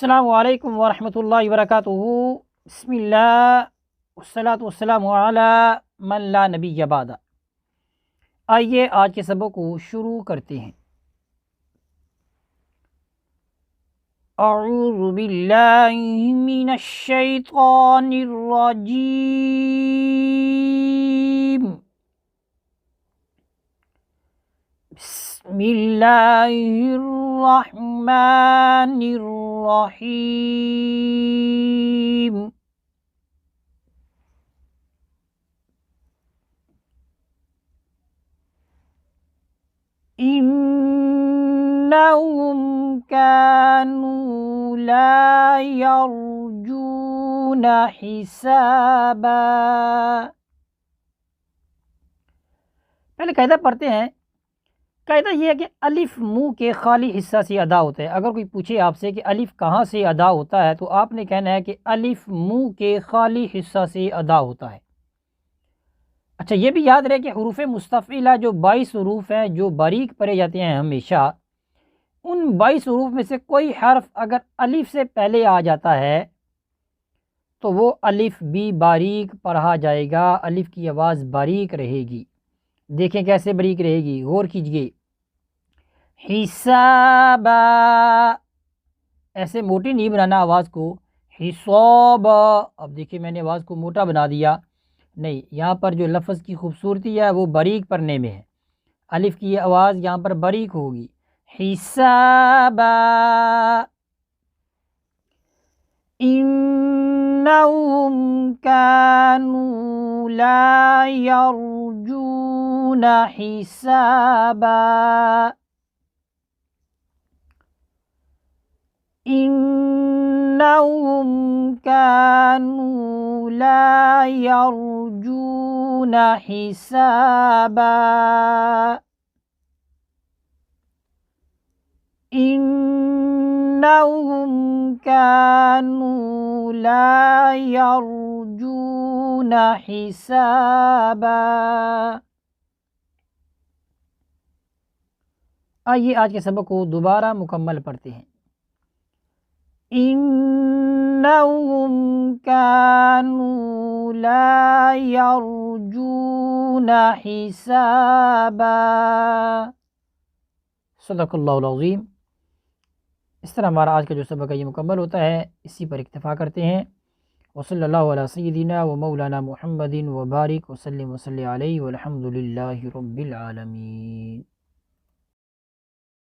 अस्सलामु अलैकुम वरहमतुल्लाहि वबरकातुहू। बिस्मिल्लाह वस्सलातु वस्सलामु अला मन ला नबिय्य बादा। आइए आज के सबक को शुरू करते हैं। अऊज़ु बिल्लाहि मिनश शैतानिर रजीम। बिस्मिल्लाहिर रहमानिर रहीम। इन्नहुम कानू ला यरजून हिसाबा। पहले कायदा पढ़ते हैं। कायदा ये है कि अलिफ मुंह के खाली हिस्सा से अदा होता है। अगर कोई पूछे आपसे कि अलिफ कहाँ से अदा होता है तो आपने कहना है कि अलिफ मुंह के खाली हिस्सा से अदा होता है। अच्छा, ये भी याद रहे कि हरूफ मुस्तफ़िला जो 22 हरूफ हैं जो बारीक पढ़े जाते हैं, हमेशा उन 22 हरूफ में से कोई हर्फ अगर अलिफ से पहले आ जाता है तो वो अलिफ भी बारीक पढ़ा जाएगा, अलिफ की आवाज़ बारीक रहेगी। देखें कैसे बारीक रहेगी, गौर कीजिए। हिसाबा, ऐसे मोटी नहीं बनाना आवाज़ को। हिसाब, अब देखिए मैंने आवाज़ को मोटा बना दिया, नहीं, यहाँ पर जो लफ्ज़ की खूबसूरती है वो बारीक पढ़ने में है। अलिफ की आवाज़ यहाँ पर बारीक होगी। हिसाबा। इन्नहुम कानू ला यरजून हिसाबा। इन्नहुम कानू ला यरजून हिसाबा। इन्नहुम कानू ला यरजून हिसाबा। आइए आज के सबक को दोबारा मुकम्मल पढ़ते हैं। इन्नहुम कानू ला यरजून हिसाबा। सदक़ल्लाहुल अज़ीम। इस तरह हमारा आज का जो सबक है ये मुकम्मल होता है। इसी पर इक्तफ़ा करते हैं। वसल्लल्लाहु अला सय्यिदिना व मौलाना मुहम्मदिन व बारिक वसल्लिम वसल्लि अलैहि वल्हम्दुलिल्लाहि रब्बिल आलमीन।